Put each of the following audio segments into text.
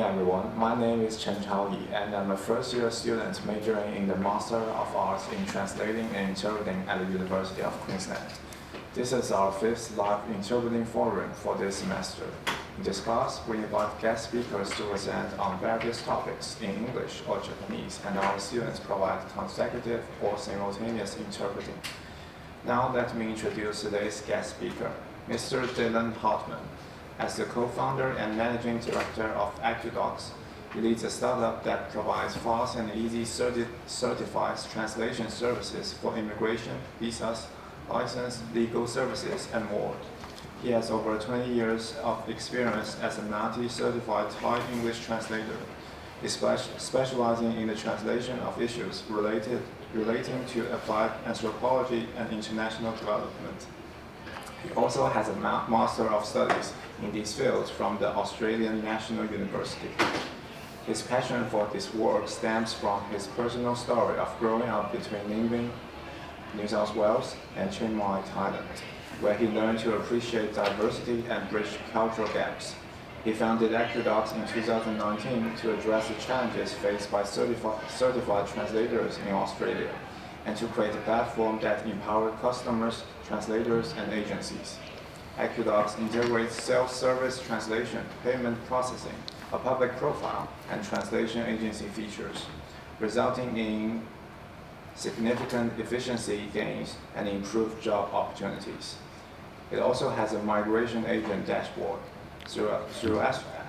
everyone. My name is Chen Chaoyi, and I'm a first-year student majoring in the Master of Arts in Translating and Interpreting at the University of Queensland. This is our 5th live interpreting forum for this semester. In this class, we invite guest speakers to present on various topics in English or Japanese, and our students provide consecutive or simultaneous interpreting. Now let me introduce today's guest speaker, Mr. Dylan Hartmann. As the co-founder and managing director of AcudocX, he leads a startup that provides fast and easy certified translation services for immigration, visas, license, legal services, and more. He has over 20 years of experience as a multi-certified Thai English translator, specializing in the translation of issues relating to applied anthropology and international development. He also has a Master of Studies in these fields from the Australian National University. His passion for this work stems from his personal story of growing up between Ninh, New South Wales, and Chiang Mai, Thailand, where he learned to appreciate diversity and bridge cultural gaps. He founded AcudocX in 2019 to address the challenges faced by certified translators in Australia, and to create a platform that empowers customers, translators, and agencies. AcudocX integrates self-service translation, payment processing, a public profile, and translation agency features, resulting in significant efficiency gains and improved job opportunities. It also has a migration agent dashboard. Through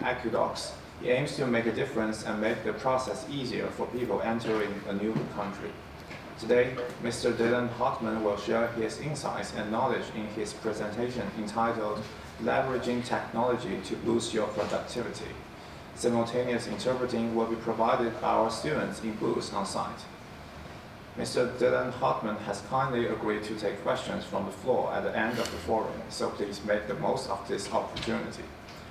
AcudocX, it aims to make a difference and make the process easier for people entering a new country. Today, Mr. Dylan Hartmann will share his insights and knowledge in his presentation entitled Leveraging Technology to Boost Your Productivity. Simultaneous interpreting will be provided by our students in booths on site. Mr. Dylan Hartmann has kindly agreed to take questions from the floor at the end of the forum, so please make the most of this opportunity.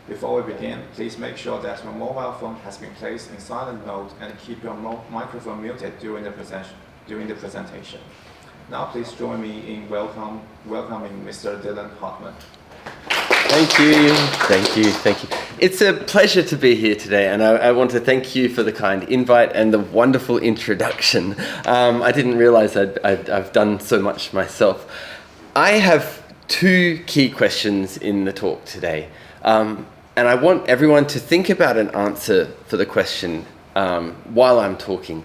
Before we begin, please make sure that your mobile phone has been placed in silent mode and keep your microphone muted during the presentation. Now please join me in welcoming Mr. Dylan Hartmann. Thank you. It's a pleasure to be here today, and I want to thank you for the kind invite and the wonderful introduction. I didn't realize I've done so much myself. I have 2 key questions in the talk today, and I want everyone to think about an answer for the question while I'm talking.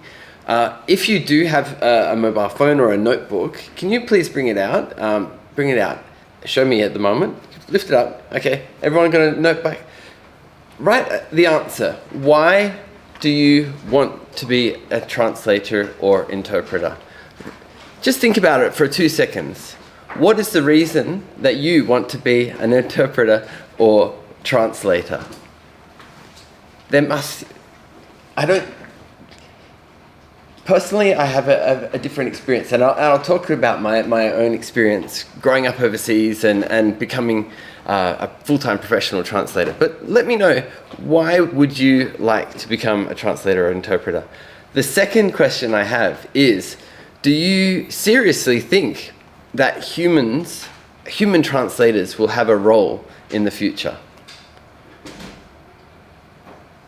If you do have a mobile phone or a notebook, can you please bring it out? Show me at the moment. Lift it up. Okay, everyone got a notebook? Write the answer. Why do you want to be a translator or interpreter? Just think about it for 2 seconds. What is the reason that you want to be an interpreter or translator? Personally, I have a different experience, and I'll talk about my own experience growing up overseas and becoming a full-time professional translator. But let me know, why would you like to become a translator or interpreter? The second question I have is, do you seriously think that human translators will have a role in the future?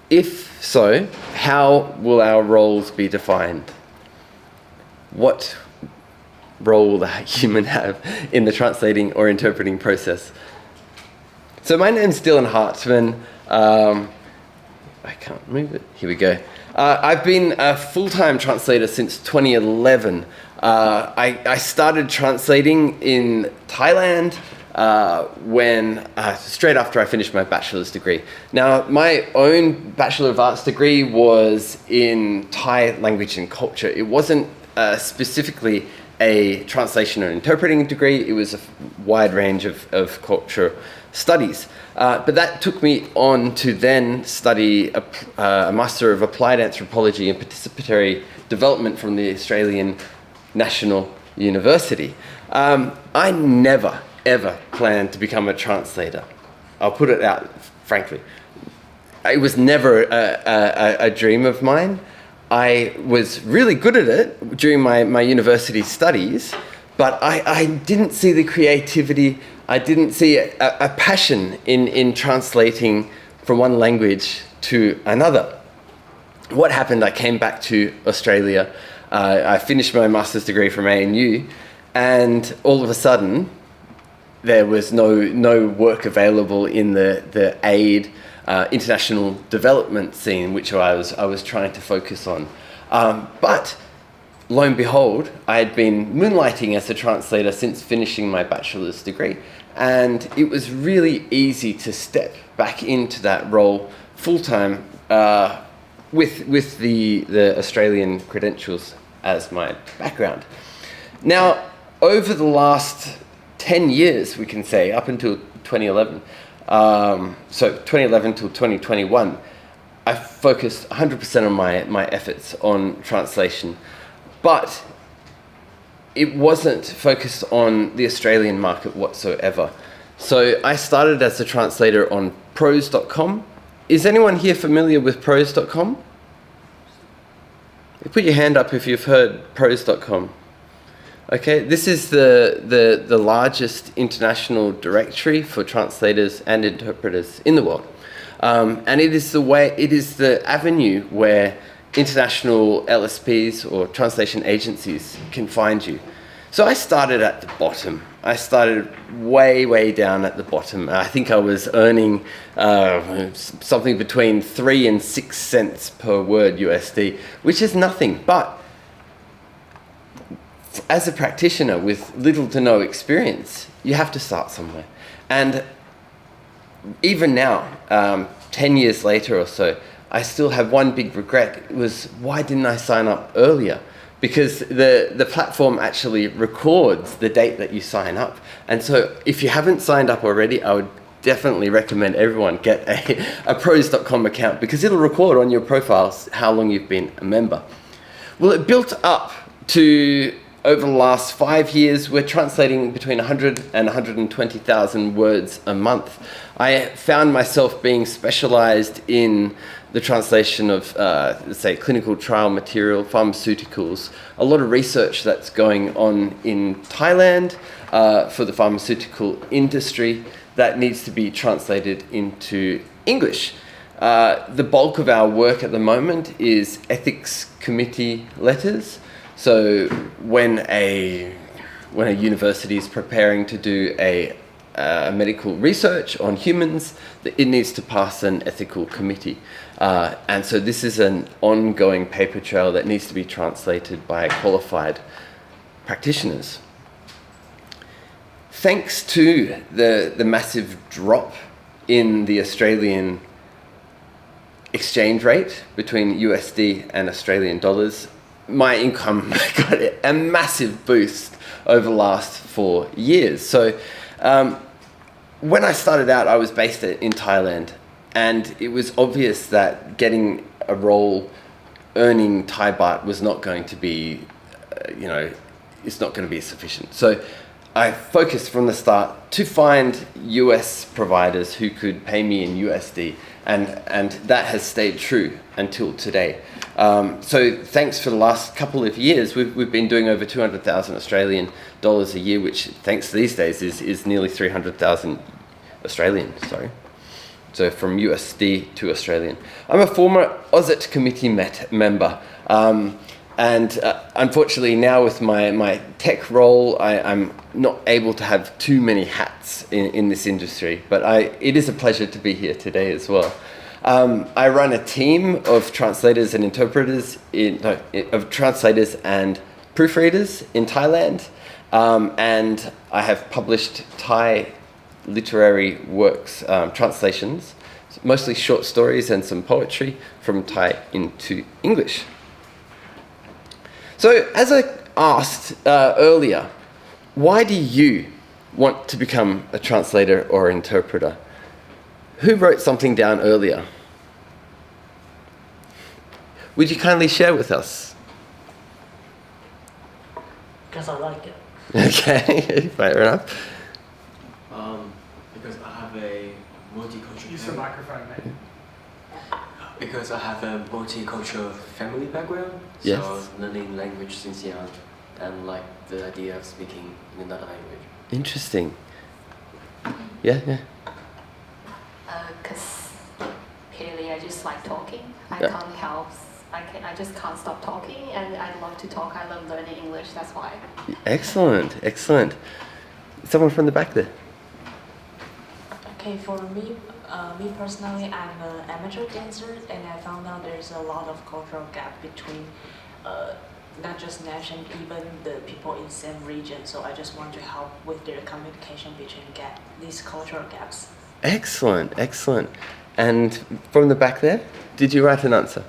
If so, how will our roles be defined? What role will the human have in the translating or interpreting process? So my name's Dylan Hartmann. I can't move it. Here we go. I've been a full-time translator since 2011. I started translating in Thailand straight after I finished my bachelor's degree. Now, my own Bachelor of Arts degree was in Thai language and culture. It wasn't specifically a translation or interpreting degree. It was a wide range of culture studies. But that took me on to then study a Master of Applied Anthropology and Participatory Development from the Australian National University. I never, ever planned to become a translator. I'll put it out frankly. It was never a dream of mine. I was really good at it during my university studies, but I didn't see the creativity. I didn't see a passion in translating from one language to another. What happened, I came back to Australia, I finished my master's degree from ANU, and all of a sudden, there was no work available in the aid, international development scene, which I was trying to focus on. But lo and behold, I had been moonlighting as a translator since finishing my bachelor's degree, and it was really easy to step back into that role full-time with the Australian credentials as my background. Now, over the last 10 years, we can say, up until 2011, so 2011 till 2021, I focused 100% on my efforts on translation, but it wasn't focused on the Australian market whatsoever. So I started as a translator on prose.com. Is anyone here familiar with prose.com? Put your hand up if you've heard prose.com. Okay, this is the largest international directory for translators and interpreters in the world. And it is the avenue where international LSPs or translation agencies can find you. So I started at the bottom. I started way down at the bottom. I think I was earning something between 3 and 6 cents per word USD, which is nothing. But as a practitioner with little to no experience, you have to start somewhere. And even now, 10 years later or so, I still have one big regret. It was, why didn't I sign up earlier? Because the platform actually records the date that you sign up. And so if you haven't signed up already, I would definitely recommend everyone get a prose.com account, because it'll record on your profiles how long you've been a member. Well, it built up to, over the last 5 years, we're translating between 100 and 120,000 words a month. I found myself being specialized in the translation of, say, clinical trial material, pharmaceuticals, a lot of research that's going on in Thailand for the pharmaceutical industry that needs to be translated into English. The bulk of our work at the moment is ethics committee letters. So when a university is preparing to do a medical research on humans, it needs to pass an ethical committee. And so this is an ongoing paper trail that needs to be translated by qualified practitioners. Thanks to the massive drop in the Australian exchange rate between USD and Australian dollars, my income got a massive boost over the last 4 years. So when I started out, I was based in Thailand, and it was obvious that getting a role earning Thai baht was not going to be, it's not going to be sufficient. So I focused from the start to find US providers who could pay me in USD, and that has stayed true until today. So thanks for the last couple of years, we've been doing over 200,000 Australian dollars a year, which thanks these days is nearly 300,000 Australian, sorry. So from USD to Australian. I'm a former AUSIT committee member. And unfortunately now with my tech role, I'm not able to have too many hats in this industry, but it is a pleasure to be here today as well. I run a team of translators and interpreters, of translators and proofreaders in Thailand, and I have published Thai literary works, translations, mostly short stories and some poetry from Thai into English. So as I asked earlier, why do you want to become a translator or interpreter? Who wrote something down earlier? Would you kindly share with us? Because I like it. Okay, fair enough. Because I have a multicultural. Use the microphone, mate. Because I have a multicultural family background, Yes. so learning language since young, and like the idea of speaking in another language. Interesting. Yeah. Because purely I just just like talking. I Yeah. can't help. I just can't stop talking, and I love to talk. I love learning English. That's why. Excellent, excellent. Someone from the back there. Okay, for me personally, I'm an amateur dancer, and I found out there's a lot of cultural gap between not just nation, even the people in same region. So I just want to help with their communication between these cultural gaps. Excellent, excellent. And from the back there, did you write an answer?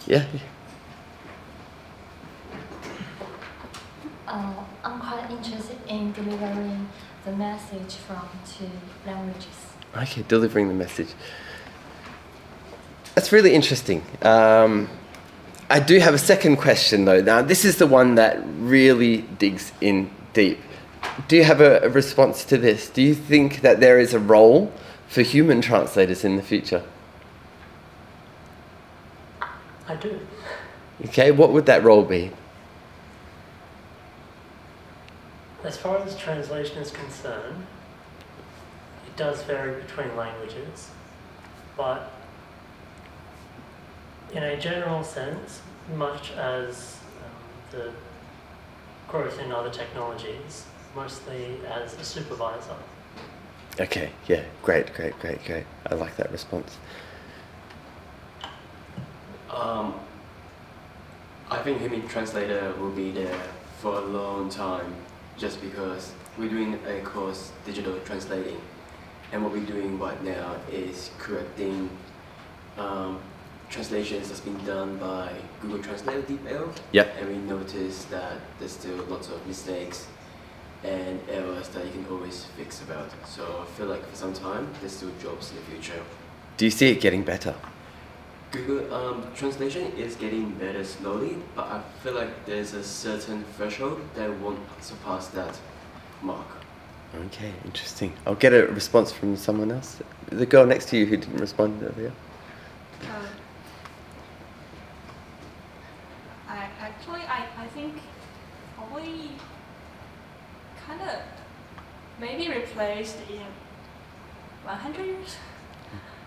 Yeah. I'm quite interested in delivering the message from two languages. Okay, delivering the message. That's really interesting. I do have a second question though. Now, this is the one that really digs in deep. Do you have a response to this? Do you think that there is a role for human translators in the future? I do. Okay, what would that role be? As far as translation is concerned, it does vary between languages, but in a general sense, much as the growth in other technologies, mostly as a supervisor. Okay, yeah, great. I like that response. I think human translator will be there for a long time, just because we're doing a course digital translating, and what we're doing right now is correcting translations that's been done by Google Translate DeepL. Yep. And we noticed that there's still lots of mistakes and errors that you can always fix about. So I feel like for some time there's still jobs in the future. Do you see it getting better? Google translation is getting better slowly, but I feel like there's a certain threshold that won't surpass that mark. Okay, interesting. I'll get a response from someone else. The girl next to you who didn't respond earlier. I think probably kind of maybe replaced in 100 years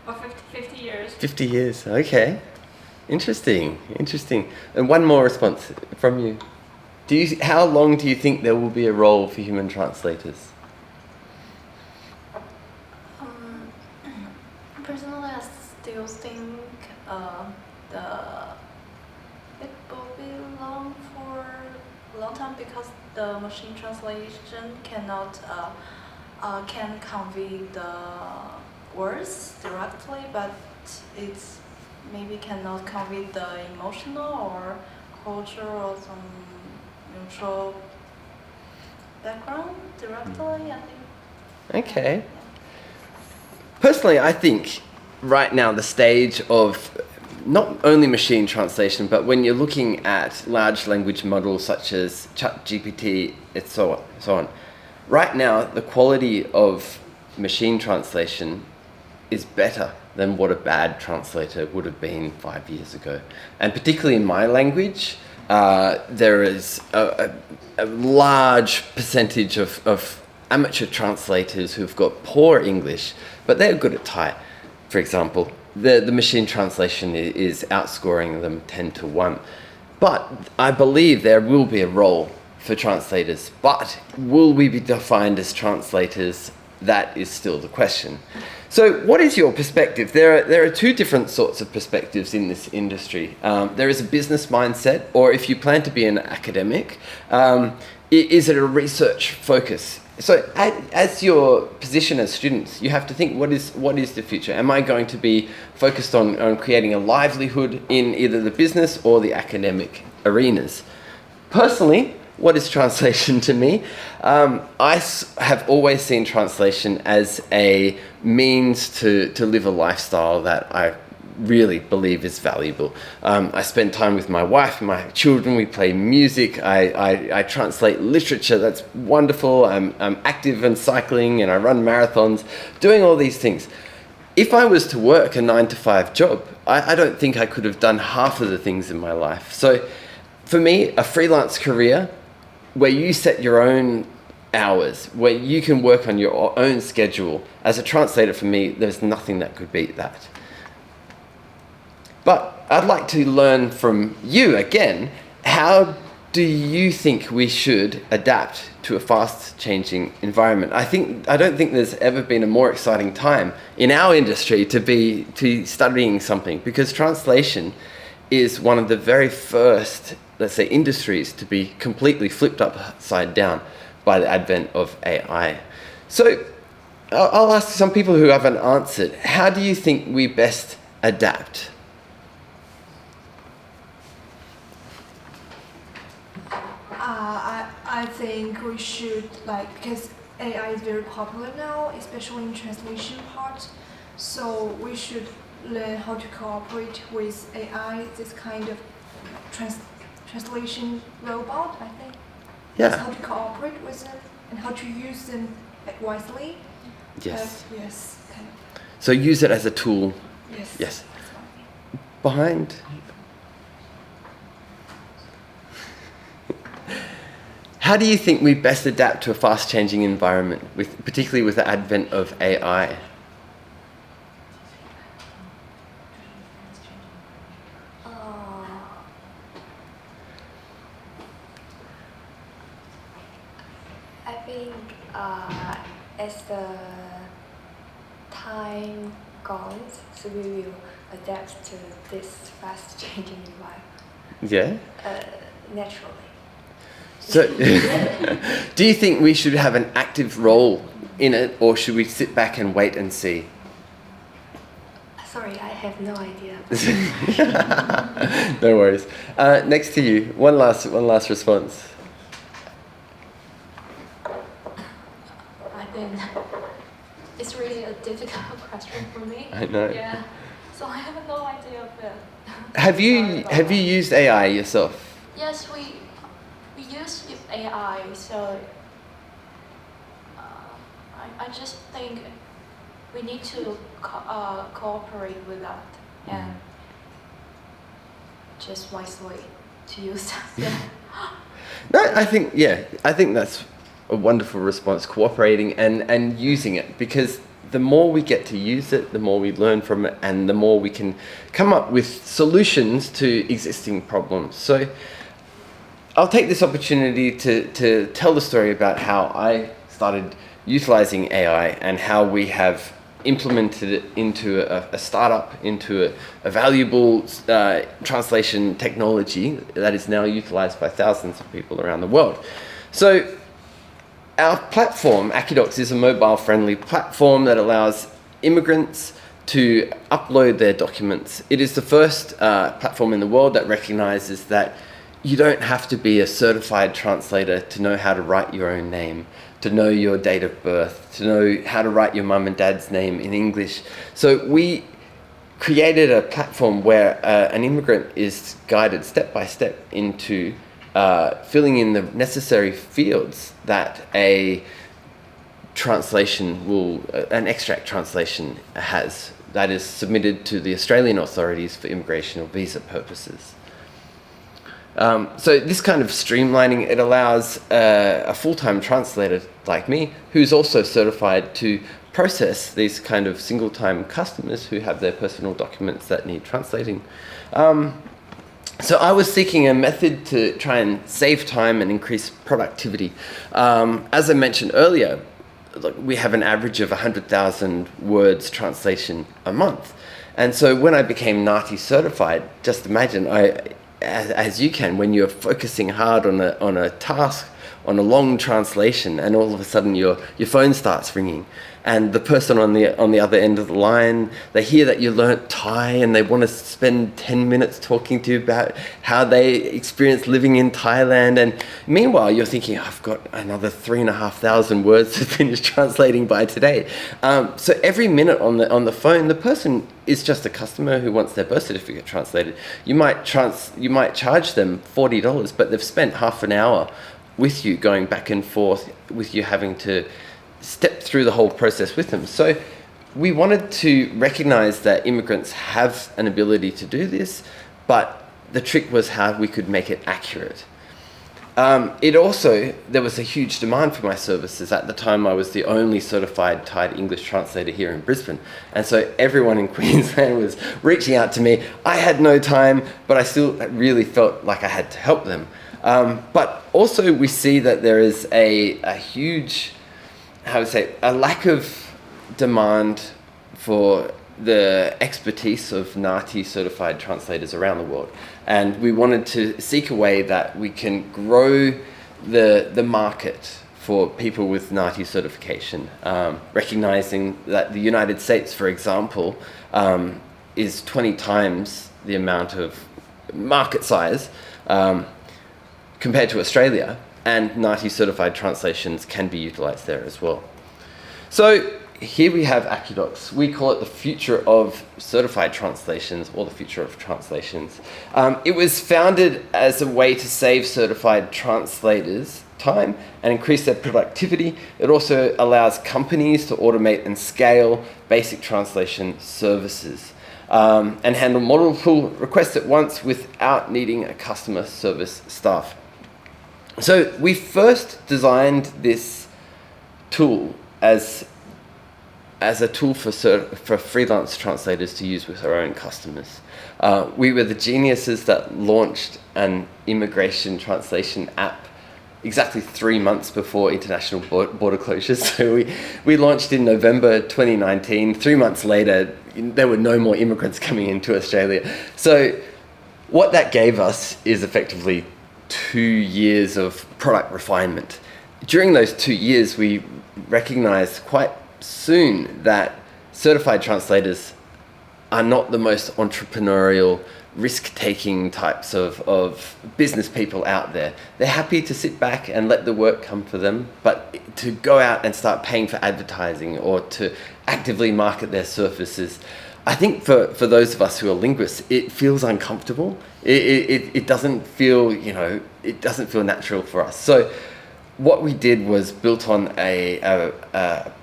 or 50 years. 50 years, okay. Interesting. And one more response from you. How long do you think there will be a role for human translators? Personally, I still think it will be long for a long time because the machine translation can convey the words directly, but it's maybe cannot convey the emotional or culture or some neutral background directly. I think. Okay. Personally, I think right now the stage of not only machine translation, but when you're looking at large language models such as ChatGPT, and so on. Right now, the quality of machine translation is better than what a bad translator would have been 5 years ago. And particularly in my language, there is a large percentage of amateur translators who've got poor English, but they're good at Thai, for example. The machine translation is outscoring them 10-1. But I believe there will be a role for translators, but will we be defined as translators? That is still the question. So what is your perspective? There are two different sorts of perspectives in this industry. There is a business mindset, or if you plan to be an academic, is it a research focus? So as your position as students, you have to think, what is the future? Am I going to be focused on creating a livelihood in either the business or the academic arenas? Personally, what is translation to me? I have always seen translation as a means to live a lifestyle that I really believe is valuable. I spend time with my wife, my children, we play music, I translate literature, that's wonderful. I'm active in cycling and I run marathons, doing all these things. If I was to work a 9-to-5 job, I don't think I could have done half of the things in my life. So for me, a freelance career where you set your own hours, where you can work on your own schedule, as a translator for me, there's nothing that could beat that. But I'd like to learn from you again, how do you think we should adapt to a fast-changing environment? I don't think there's ever been a more exciting time in our industry to be studying something, because translation is one of the very first, let's say, industries to be completely flipped upside down by the advent of AI. So I'll ask some people who haven't answered, how do you think we best adapt? I think we should, because AI is very popular now, especially in translation part, so we should learn how to cooperate with AI, this kind of translation robot, I think. Yeah. Just how to cooperate with them and how to use them wisely. Yes. Yes, kind of. So use it as a tool. Yes. Yes. Behind. How do you think we best adapt to a fast-changing environment, particularly with the advent of AI? I think as the time goes, so we will adapt to this fast-changing environment. Yeah? Naturally. So, do you think we should have an active role in it, or should we sit back and wait and see? Sorry, I have no idea. No worries. Next to you, one last response. I think it's really a difficult question for me. I know. Yeah. So I have no idea of it. Have you used AI yourself? Yes, we use AI, so I just think we need to cooperate with that and just wisely to use that. Yeah. No, I think that's a wonderful response, cooperating and using it, because the more we get to use it, the more we learn from it, and the more we can come up with solutions to existing problems. So I'll take this opportunity to tell the story about how I started utilizing AI and how we have implemented it into a startup, into a valuable translation technology that is now utilized by thousands of people around the world. So our platform, AcudocX, is a mobile-friendly platform that allows immigrants to upload their documents. It is the first platform in the world that recognizes that you don't have to be a certified translator to know how to write your own name, to know your date of birth, to know how to write your mum and dad's name in English. So we created a platform where an immigrant is guided step by step into filling in the necessary fields that an extract translation has, that is submitted to the Australian authorities for immigration or visa purposes. So this kind of streamlining, it allows a full-time translator like me, who's also certified to process these kind of single-time customers who have their personal documents that need translating. So I was seeking a method to try and save time and increase productivity. As I mentioned earlier, we have an average of 100,000 words translation a month. And so when I became NAATI certified, just imagine, as you can, when you're focusing hard on a task, on a long translation, and all of a sudden your phone starts ringing, and the person on the other end of the line, they hear that you learnt Thai and they want to spend 10 minutes talking to you about how they experienced living in Thailand, and meanwhile you're thinking, I've got another 3,500 words to finish translating by today. So every minute on the phone, the person is just a customer who wants their birth certificate translated. You might charge them $40, but they've spent half an hour with you, going back and forth, with you having to step through the whole process with them. So we wanted to recognize that immigrants have an ability to do this, but the trick was how we could make it accurate. There was a huge demand for my services. At the time, I was the only certified Thai English translator here in Brisbane. And so everyone in Queensland was reaching out to me. I had no time, but I still really felt like I had to help them. But also we see that there is a huge, a lack of demand for the expertise of NAATI certified translators around the world. And we wanted to seek a way that we can grow the market for people with NAATI certification, recognizing that the United States, for example, is 20 times the amount of market size compared to Australia, and NAATI certified translations can be utilized there as well. So here we have AcudocX. We call it the future of certified translations, or the future of translations. It was founded as a way to save certified translators time and increase their productivity. It also allows companies to automate and scale basic translation services and handle multiple requests at once without needing a customer service staff. So we first designed this tool as a tool for freelance translators to use with our own customers. We were the geniuses that launched an immigration translation app exactly 3 months before international border closures. So we launched in November 2019. 3 months later, there were no more immigrants coming into Australia. So what that gave us is effectively 2 years of product refinement. During those 2 years, we recognized quite soon that certified translators are not the most entrepreneurial, risk-taking types of business people out there. They're happy to sit back and let the work come for them, but to go out and start paying for advertising or to actively market their services, I think for those of us who are linguists, it feels uncomfortable. It doesn't feel, it doesn't feel natural for us. So what we did was built on a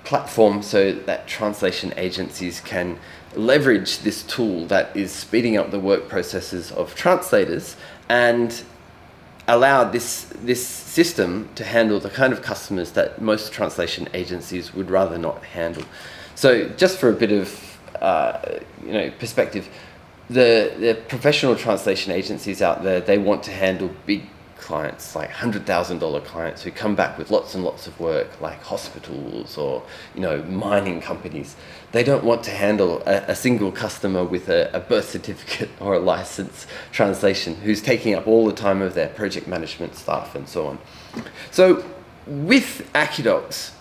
platform so that translation agencies can leverage this tool that is speeding up the work processes of translators and allow this system to handle the kind of customers that most translation agencies would rather not handle. So just for a bit of perspective, the professional translation agencies out there, they want to handle big clients, like $100,000 clients who come back with lots and lots of work, like hospitals or mining companies. They don't want to handle a single customer with a birth certificate or a license translation who's taking up all the time of their project management staff and so on. So with AcudocX,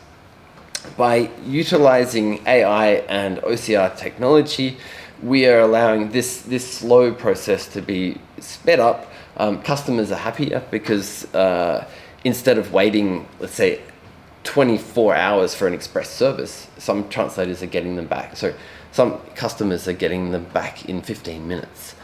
by utilizing AI and OCR technology, we are allowing this slow process to be sped up. Customers are happier because instead of waiting, let's say, 24 hours for an express service, some translators are getting them back. So some customers are getting them back in 15 minutes.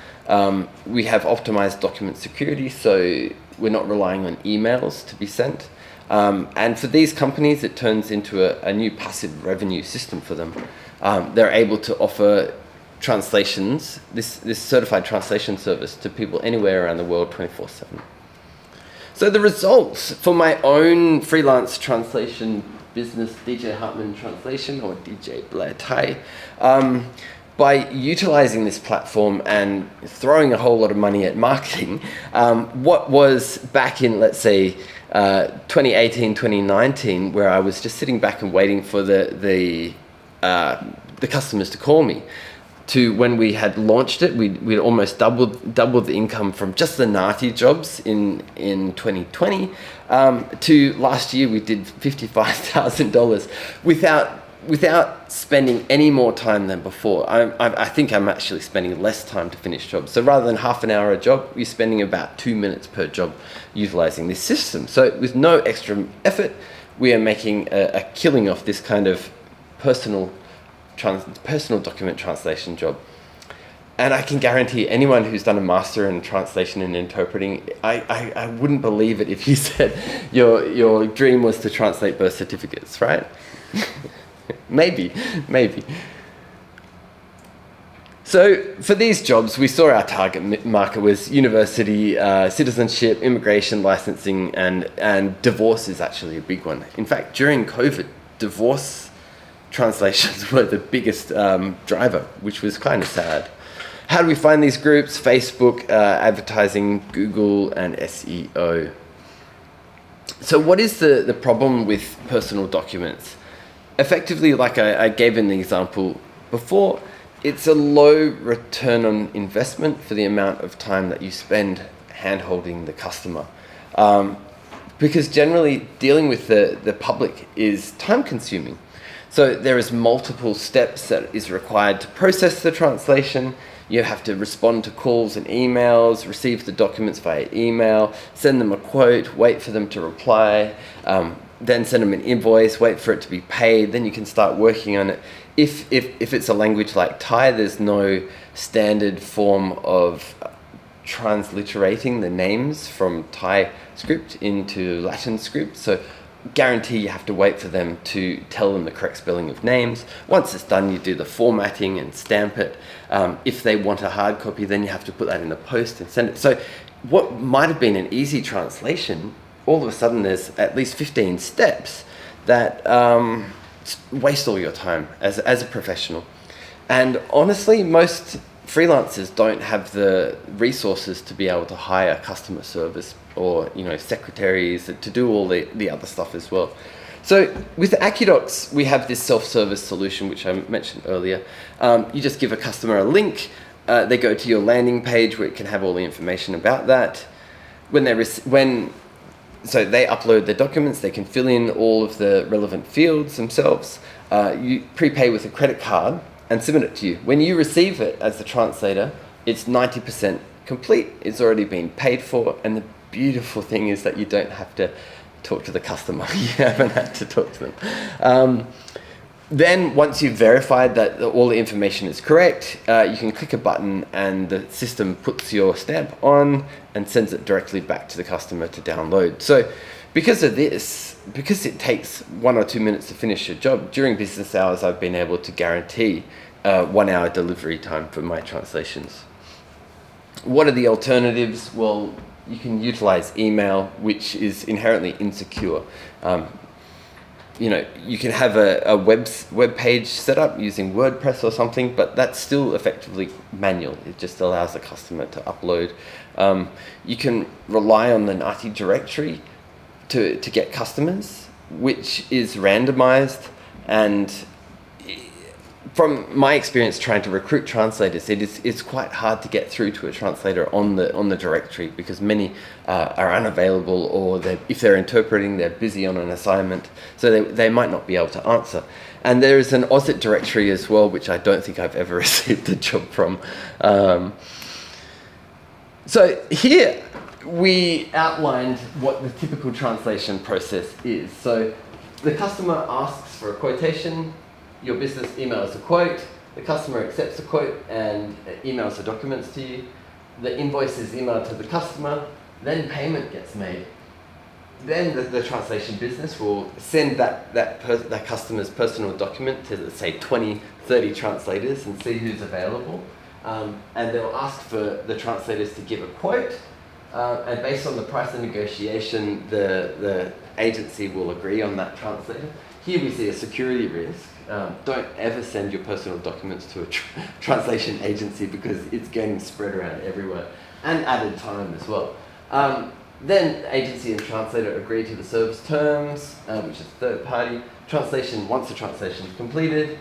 We have optimized document security, so we're not relying on emails to be sent. And for these companies, it turns into a new passive revenue system for them. They're able to offer translations, this certified translation service to people anywhere around the world 24/7. So the results for my own freelance translation business, DJ Hartmann Translation, or DJ Blair Thai, by utilizing this platform and throwing a whole lot of money at marketing, what was back in, let's say, 2018, 2019, where I was just sitting back and waiting for the customers to call me, to when we had launched it, we'd almost doubled the income from just the NAATI jobs in 2020 to last year we did $55,000 without spending any more time than before. I think I'm actually spending less time to finish jobs. So rather than half an hour a job, we're spending about 2 minutes per job utilizing this system. So with no extra effort, we are making a killing off this kind of personal document translation job. And I can guarantee anyone who's done a master in translation and interpreting, I wouldn't believe it if you said your dream was to translate birth certificates, right? maybe. So for these jobs, we saw our target market was university, citizenship, immigration, licensing, and divorce is actually a big one. In fact, during COVID, divorce translations were the biggest driver, which was kind of sad. How do we find these groups? Facebook, advertising, Google, and SEO. So what is the problem with personal documents? Effectively, like I gave in the example before, it's a low return on investment for the amount of time that you spend hand-holding the customer. Because generally dealing with the public is time-consuming. So there is multiple steps that is required to process the translation. You have to respond to calls and emails, receive the documents via email, send them a quote, wait for them to reply, then send them an invoice, wait for it to be paid, then you can start working on it. If it's a language like Thai, there's no standard form of transliterating the names from Thai script into Latin script, so guarantee you have to wait for them to tell them the correct spelling of names. Once it's done, you do the formatting and stamp it. If they want a hard copy, then you have to put that in the post and send it. So what might have been an easy translation, all of a sudden there's at least 15 steps that waste all your time as a professional. And honestly, most freelancers don't have the resources to be able to hire customer service or secretaries to do all the other stuff as well. So with AcudocX, we have this self-service solution, which I mentioned earlier. You just give a customer a link. They go to your landing page where it can have all the information about that. So they upload their documents, they can fill in all of the relevant fields themselves. You prepay with a credit card and submit it to you. When you receive it as the translator, it's 90% complete, it's already been paid for, and the beautiful thing is that you don't have to talk to the customer. You haven't had to talk to them. Then once you've verified that all the information is correct, you can click a button and the system puts your stamp on and sends it directly back to the customer to download. So because of this, because it takes 1 or 2 minutes to finish your job, during business hours I've been able to guarantee 1 hour delivery time for my translations. What are the alternatives? Well, you can utilize email, which is inherently insecure. You can have a web page set up using WordPress or something, but that's still effectively manual. It just allows the customer to upload. You can rely on the NATI directory to get customers, which is randomized. And from my experience trying to recruit translators, it's quite hard to get through to a translator on the directory because many are unavailable, or if they're interpreting, they're busy on an assignment, so they might not be able to answer. And there is an Aussit directory as well, which I don't think I've ever received a job from. So here we outlined what the typical translation process is. So the customer asks for a quotation, your business emails a quote, the customer accepts the quote and emails the documents to you. The invoice is emailed to the customer, then payment gets made. Then the translation business will send that customer's personal document to, let's say, 20, 30 translators and see who's available. And they'll ask for the translators to give a quote. And based on the price of negotiation, the agency will agree on that translator. Here we see a security risk. Don't ever send your personal documents to a translation agency because it's getting spread around everywhere, and added time as well. Then agency and translator agree to the service terms, which is third party. Once the translation is completed,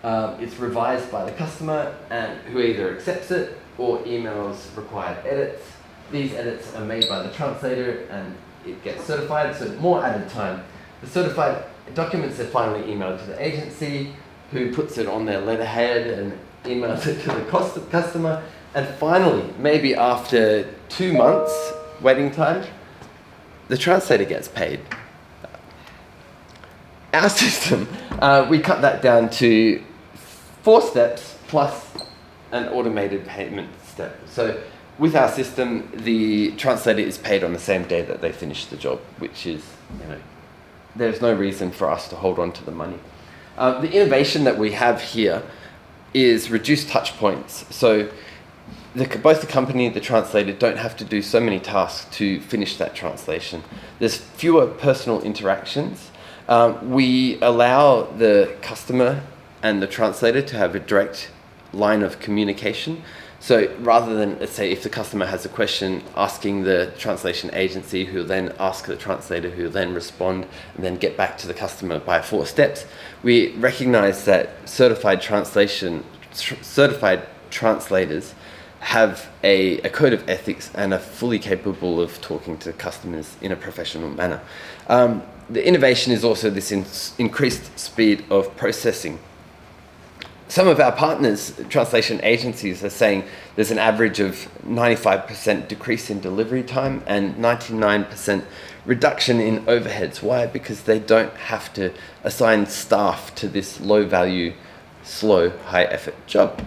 it's revised by the customer, and who either accepts it or emails required edits. These edits are made by the translator and it gets certified, so more added time. The certified documents are finally emailed to the agency, who puts it on their letterhead and emails it to the customer. And finally, maybe after 2 months waiting time, the translator gets paid. Our system, we cut that down to 4 steps plus an automated payment step. So with our system, the translator is paid on the same day that they finish the job, which is, there's no reason for us to hold on to the money. The innovation that we have here is reduce touch points. So both the company and the translator don't have to do so many tasks to finish that translation. There's fewer personal interactions. We allow the customer and the translator to have a direct line of communication. So rather than, let's say, if the customer has a question, asking the translation agency, who will then ask the translator, who will then respond, and then get back to the customer by 4 steps, we recognize that certified translators have a code of ethics and are fully capable of talking to customers in a professional manner. The innovation is also this increased speed of processing. Some of our partners, translation agencies, are saying there's an average of 95% decrease in delivery time and 99% reduction in overheads. Why? Because they don't have to assign staff to this low-value, slow, high-effort job.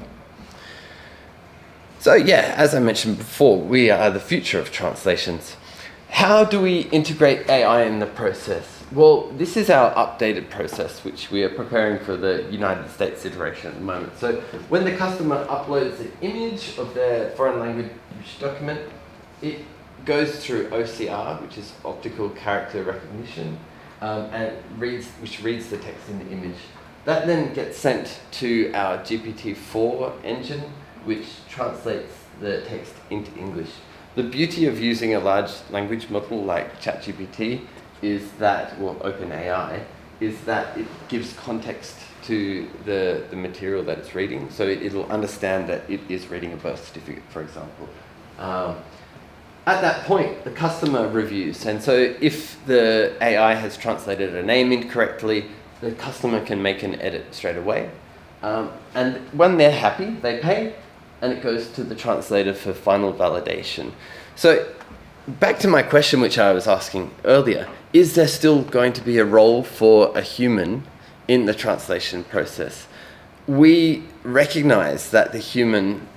So yeah, as I mentioned before, we are the future of translations. How do we integrate AI in the process? Well, this is our updated process, which we are preparing for the United States iteration at the moment. So when the customer uploads an image of their foreign language document, it goes through OCR, which is optical character recognition, which reads the text in the image. That then gets sent to our GPT-4 engine, which translates the text into English. The beauty of using a large language model like ChatGPT is that, well, OpenAI, is that it gives context to the material that it's reading. So it'll understand that it is reading a birth certificate, for example. At that point, the customer reviews. And so if the AI has translated a name incorrectly, the customer can make an edit straight away. And when they're happy, they pay, and it goes to the translator for final validation. So back to my question, which I was asking earlier, is there still going to be a role for a human in the translation process? We recognize that the human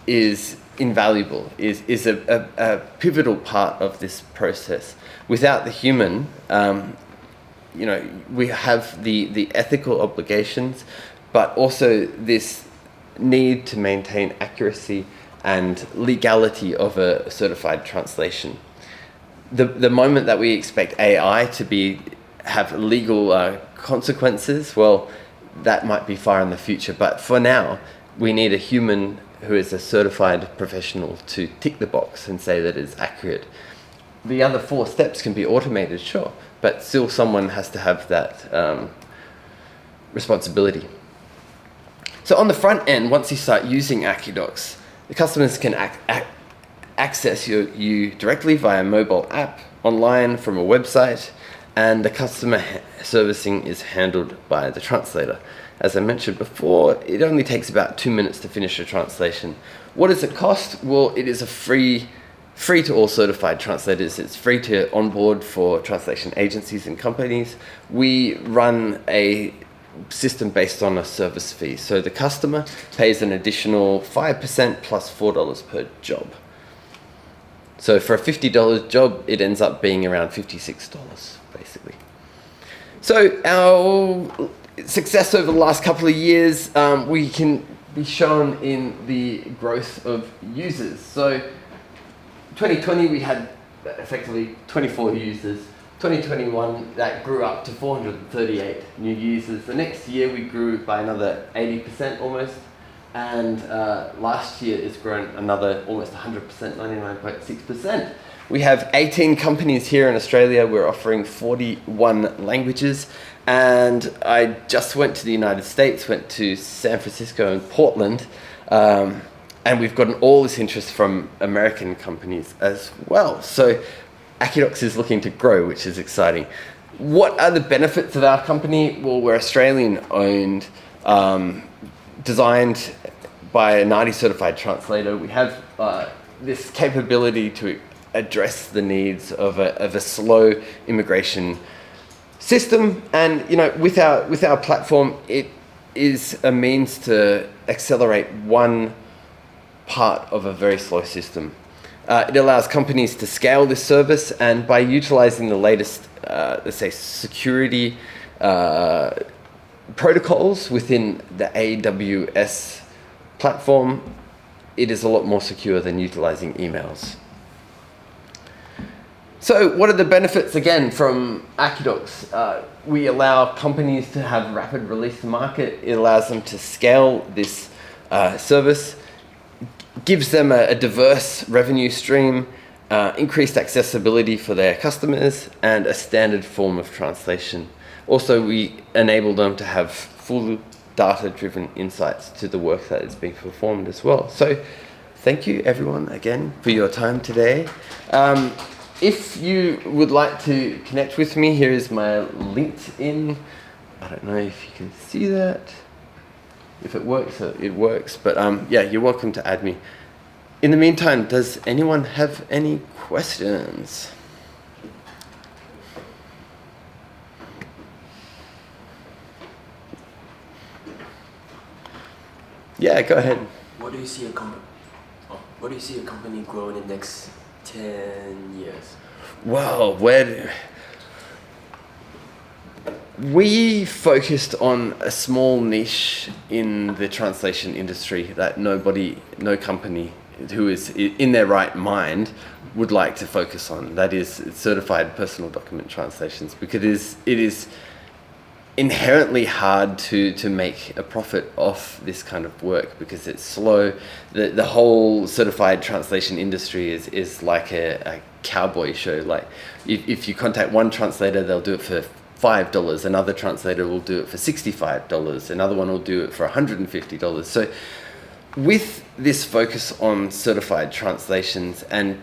is invaluable, is a pivotal part of this process. Without the human, we have the ethical obligations, but also this need to maintain accuracy and legality of a certified translation. The moment that we expect AI to have legal consequences, well, that might be far in the future. But for now, we need a human who is a certified professional to tick the box and say that it's accurate. The other 4 steps can be automated, sure, but still someone has to have that responsibility. So on the front end, once you start using AcudocX, the customers can access you directly via mobile app, online, from a website, and the customer servicing is handled by the translator. As I mentioned before, it only takes about 2 minutes to finish a translation. What does it cost? Well, it is a free to all certified translators. It's free to onboard for translation agencies and companies. We run a system based on a service fee. So the customer pays an additional 5% plus $4 per job. So for a $50 job, it ends up being around $56, basically. So our success over the last couple of years, we can be shown in the growth of users. So 2020, we had effectively 24 users. 2021, that grew up to 438 new users. The next year, we grew by another 80% almost. And last year, it's grown another almost 100%, 99.6%. We have 18 companies here in Australia. We're offering 41 languages. And I just went to the United States, went to San Francisco and Portland. And we've gotten all this interest from American companies as well. So AcudocX is looking to grow, which is exciting. What are the benefits of our company? Well, we're Australian-owned, designed by a NADI certified translator. We have this capability to address the needs of a slow immigration system, and with our platform, it is a means to accelerate one part of a very slow system. It allows companies to scale this service, and by utilizing the latest, let's say, security protocols within the AWS platform, it is a lot more secure than utilizing emails. So what are the benefits again from AcudocX? We allow companies to have rapid release to market. It allows them to scale this service, gives them a diverse revenue stream, increased accessibility for their customers, and a standard form of translation. Also, we enable them to have full data-driven insights to the work that is being performed as well. So thank you everyone again for your time today. If you would like to connect with me, here is my LinkedIn. I don't know if you can see that. If it works, it works. But yeah, you're welcome to add me. In the meantime, does anyone have any questions? Yeah, go ahead. What do you see a company grow in the next 10 years? Well, we focused on a small niche in the translation industry that no company who is in their right mind would like to focus on. That is certified personal document translations, because it is inherently hard to make a profit off this kind of work because it's slow. The whole certified translation industry is like a cowboy show. Like if you contact one translator, they'll do it for $5. Another translator will do it for $65. Another one will do it for $150. So with this focus on certified translations, and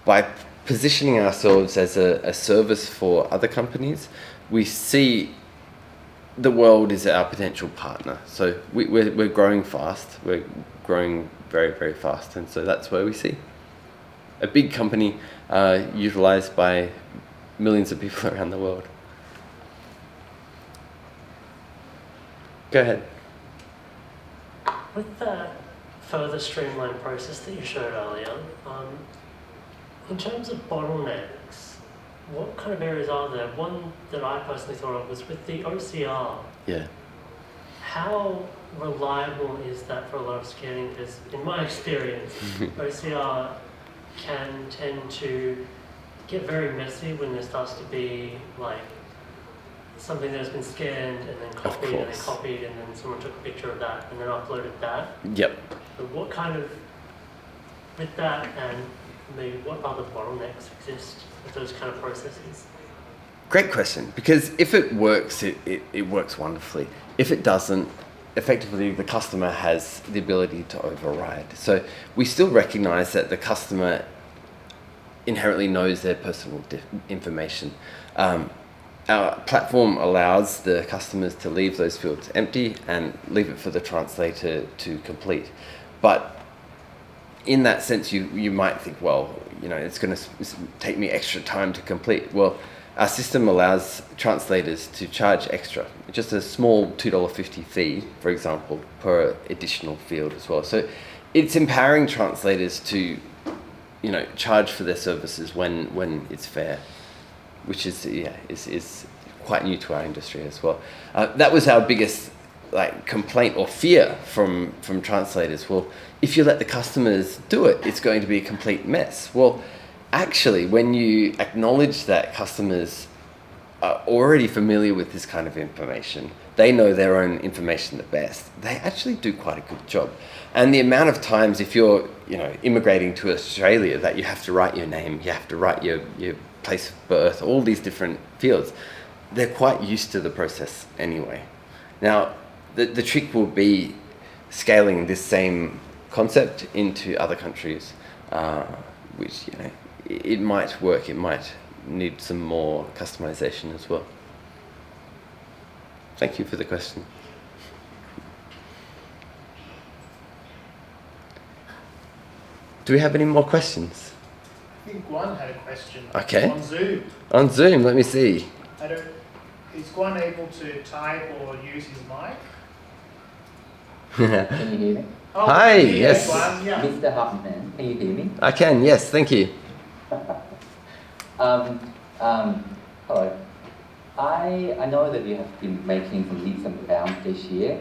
by positioning ourselves as a service for other companies, we see the world is our potential partner. So we're growing fast. We're growing very, very fast. And so that's where we see a big company utilized by millions of people around the world. Go ahead. With that further streamlined process that you showed earlier, in terms of bottlenecks, what kind of areas are there? One that I personally thought of was with the OCR. Yeah. How reliable is that for a lot of scanning? Because in my experience, OCR can tend to get very messy when there starts to be like something that has been scanned and then copied and then copied and then someone took a picture of that and then uploaded that. Yep. So what kind of, with that and maybe what other bottlenecks exist with those kind of processes? Great question, because if it works, it works wonderfully. If it doesn't, effectively the customer has the ability to override. So we still recognize that the customer inherently knows their personal information. Our platform allows the customers to leave those fields empty and leave it for the translator to complete. But in that sense, you might think, well, it's going to take me extra time to complete. Well, our system allows translators to charge extra, just a small $2.50 fee, for example, per additional field as well. So it's empowering translators to, charge for their services when it's fair, which is quite new to our industry as well. That was our biggest complaint or fear from translators. Well, if you let the customers do it, it's going to be a complete mess. Well, actually, when you acknowledge that customers are already familiar with this kind of information, they know their own information the best, they actually do quite a good job. And the amount of times, if you're immigrating to Australia, that you have to write your name, you have to write your place of birth, all these different fields, they're quite used to the process anyway. Now, the trick will be scaling this same concept into other countries, which, it might work, it might need some more customization as well. Thank you for the question. Do we have any more questions? I think Guan had a question. Okay. On Zoom. On Zoom, let me see. Is Guan able to type or use his mic? Can you hear me? Oh, Hi, yeah, yes. Guan, yeah. Mr. Hartmann, can you hear me? I can, yes, thank you. Hello. I know that you have been making some leaps and bounds this year,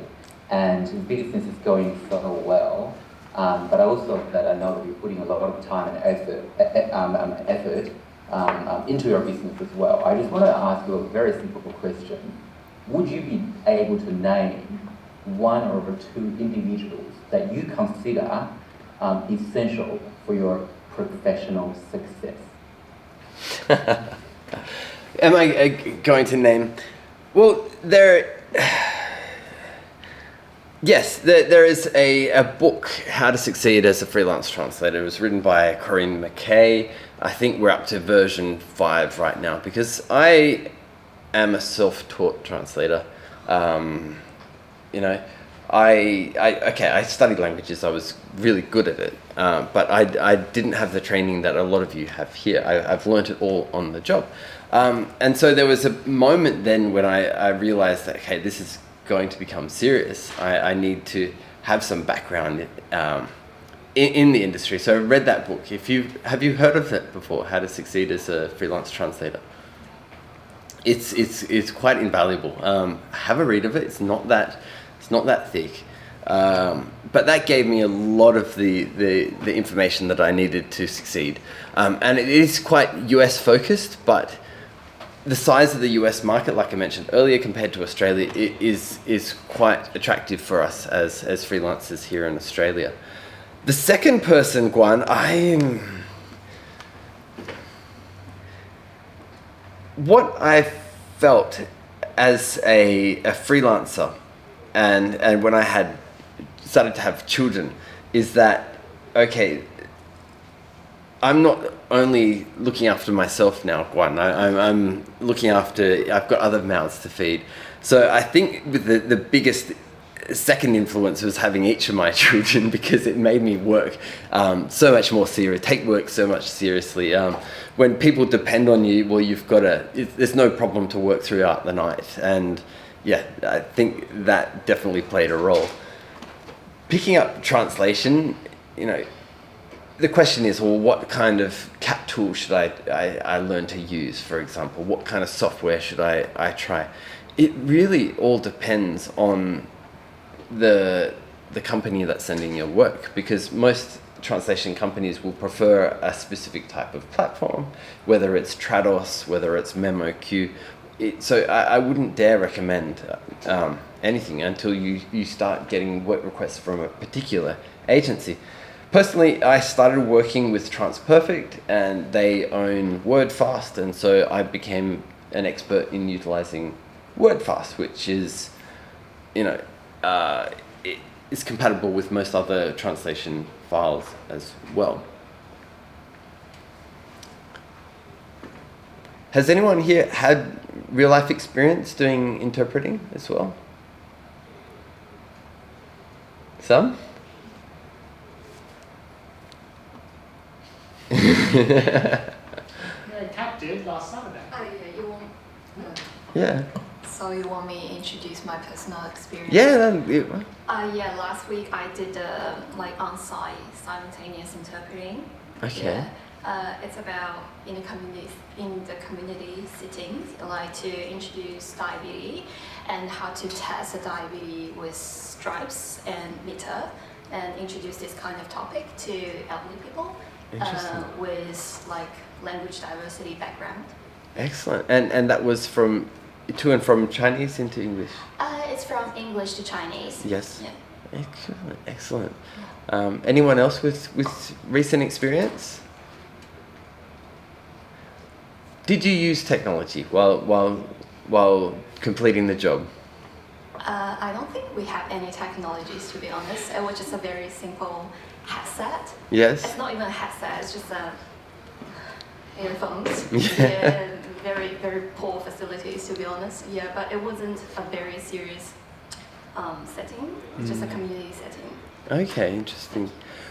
and business is going so well. But also that I know that you're putting a lot of time and effort into your business as well. I just want to ask you a very simple question. Would you be able to name one or two individuals that you consider essential for your professional success? Am I going to name? Well, yes, there is a book, How to Succeed as a Freelance Translator. It was written by Corinne McKay. I think we're up to version 5 right now because I am a self-taught translator. I studied languages. I was really good at it, but I didn't have the training that a lot of you have here. I've learnt it all on the job. And so there was a moment then when I realized that, okay, this is going to become serious. I need to have some background in the industry. So I read that book. Have you heard of it before? How to Succeed as a Freelance Translator. It's quite invaluable. Have a read of it. It's not that thick, but that gave me a lot of the information that I needed to succeed. And it is quite US focused, but the size of the US market, like I mentioned earlier, compared to Australia, it is quite attractive for us as freelancers here in Australia. The second person, Guan, what I felt as a freelancer and when I had started to have children is that, okay, I'm not only looking after myself now, Guan. I'm looking after, I've got other mouths to feed. So I think the biggest second influence was having each of my children because it made me work so much more serious, take work so much seriously. When people depend on you, well, there's no problem to work throughout the night. And yeah, I think that definitely played a role. Picking up translation, the question is, well, what kind of CAT tool should I learn to use, for example? What kind of software should I try? It really all depends on the company that's sending your work, because most translation companies will prefer a specific type of platform, whether it's Trados, whether it's MemoQ. So I wouldn't dare recommend anything until you start getting work requests from a particular agency. Personally, I started working with TransPerfect, and they own WordFast, and so I became an expert in utilizing WordFast, which is, it is compatible with most other translation files as well. Has anyone here had real-life experience doing interpreting as well? Some? Yeah, Kat did last Saturday. Oh yeah, you want? Yeah. So you want me to introduce my personal experience? Yeah. Yeah. Last week I did on-site simultaneous interpreting. Okay. Yeah. It's about in the community settings, like to introduce diabetes and how to test the diabetes with stripes and meter, and introduce this kind of topic to elderly people with language diversity background. Excellent. And that was to and from Chinese into English? It's from English to Chinese. Yes. Yeah. Excellent. Anyone else with recent experience? Did you use technology while completing the job? I don't think we have any technologies, to be honest. It was just a very simple headset. Yes. It's not even a headset. It's just earphones. Yeah. Very, very poor facilities, to be honest. Yeah, but it wasn't a very serious setting. It's just a community setting. Okay, interesting.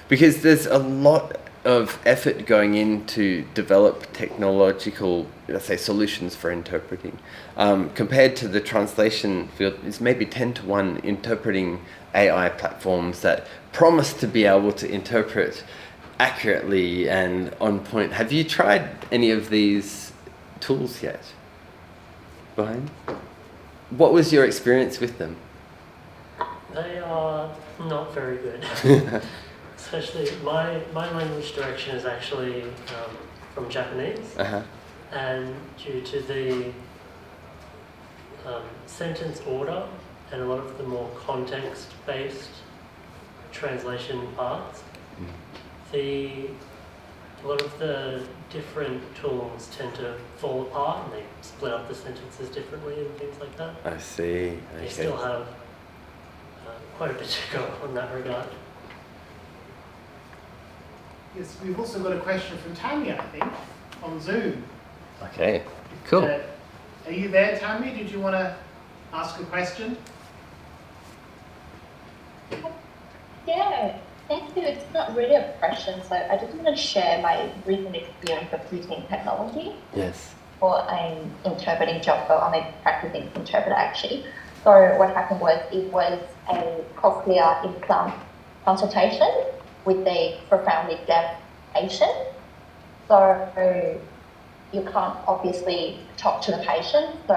Because there's a lot of effort going in to develop technological, let's say, solutions for interpreting. Compared to the translation field, it's maybe 10 to 1 interpreting AI platforms that promise to be able to interpret accurately and on point. Have you tried any of these tools yet? behind. What was your experience with them? They are not very good. Especially my language direction is actually from Japanese, and due to the sentence order and a lot of the more context-based translation parts, a lot of the different tools tend to fall apart and they split up the sentences differently and things like that. I see. They still have quite a bit to go on that regard. Yes, we've also got a question from Tanya, I think, on Zoom. Okay, cool. Are you there, Tanya? Did you want to ask a question? Yeah, thank you. It's not really a question, so I just want to share my recent experience of using technology. Yes. For an interpreting job, so I'm a practicing interpreter actually. So what happened was it was a cochlear implant consultation with a profoundly deaf patient. So you can't obviously talk to the patient. So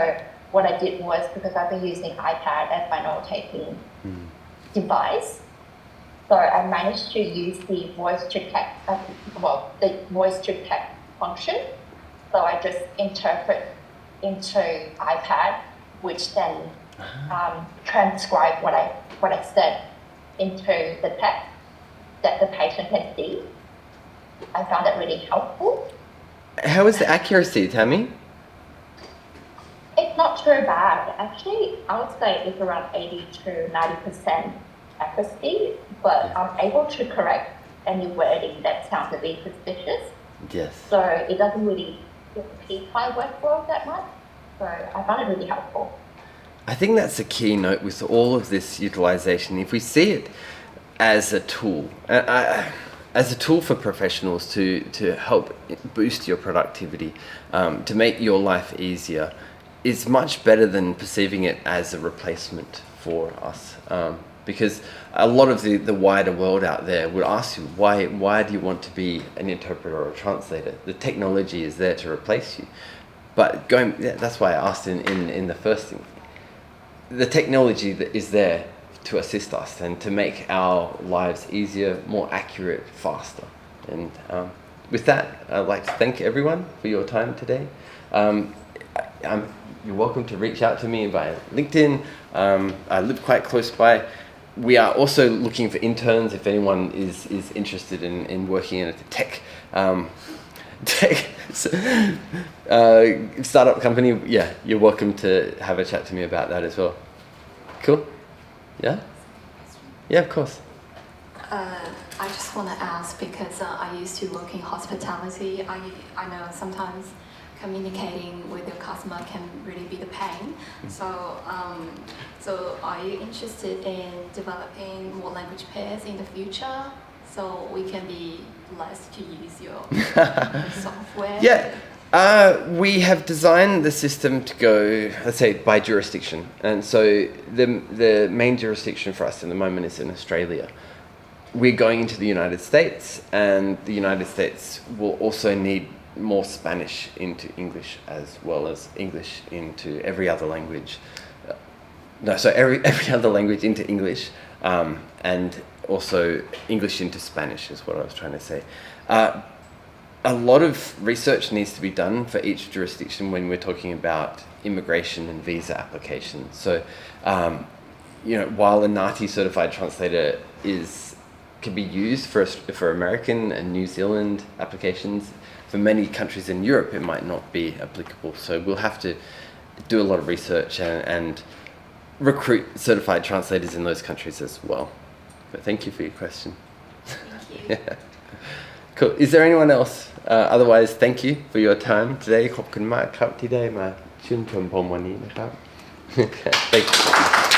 what I did was, because I've been using iPad as my note-taking device, so I managed to use the voice to text, the voice to text function. So I just interpret into iPad, which then transcribe what I said into the text that the patient can see. I found it really helpful. How is the accuracy, Tammy? It's not too bad. Actually, I would say it's around 80 to 90% accuracy, but I'm able to correct any wording that sounds a bit suspicious. Yes. So it doesn't really repeat my workflow that much. So I found it really helpful. I think that's the key note with all of this utilization. If we see it as a tool, for professionals to help boost your productivity, to make your life easier, is much better than perceiving it as a replacement for us. Because a lot of the wider world out there would ask you, why do you want to be an interpreter or a translator? The technology is there to replace you. But that's why I asked in the first thing. The technology that is there to assist us and to make our lives easier, more accurate, faster. And with that, I'd like to thank everyone for your time today. You're welcome to reach out to me via LinkedIn. I live quite close by. We are also looking for interns if anyone is interested in working in a tech startup company. Yeah, you're welcome to have a chat to me about that as well. Cool? Yeah? Yeah, of course. I just want to ask, because I used to work in hospitality. I know sometimes communicating with your customer can really be the pain. So are you interested in developing more language pairs in the future so we can be less to use your software? Yeah. We have designed the system to go, let's say, by jurisdiction. And so the main jurisdiction for us in the moment is in Australia. We're going into the United States, and the United States will also need more Spanish into English as well as English into every other language. Every other language into English, and also English into Spanish is what I was trying to say. A lot of research needs to be done for each jurisdiction when we're talking about immigration and visa applications. So, while a NAATI certified translator can be used for American and New Zealand applications, for many countries in Europe it might not be applicable. So we'll have to do a lot of research and recruit certified translators in those countries as well. But thank you for your question. Thank you. Yeah. Cool. Is there anyone else? Otherwise, thank you for your time today. ขอบคุณมากครับที่ได้มาชื่นชมผมวันนี้นะครับ Thank you.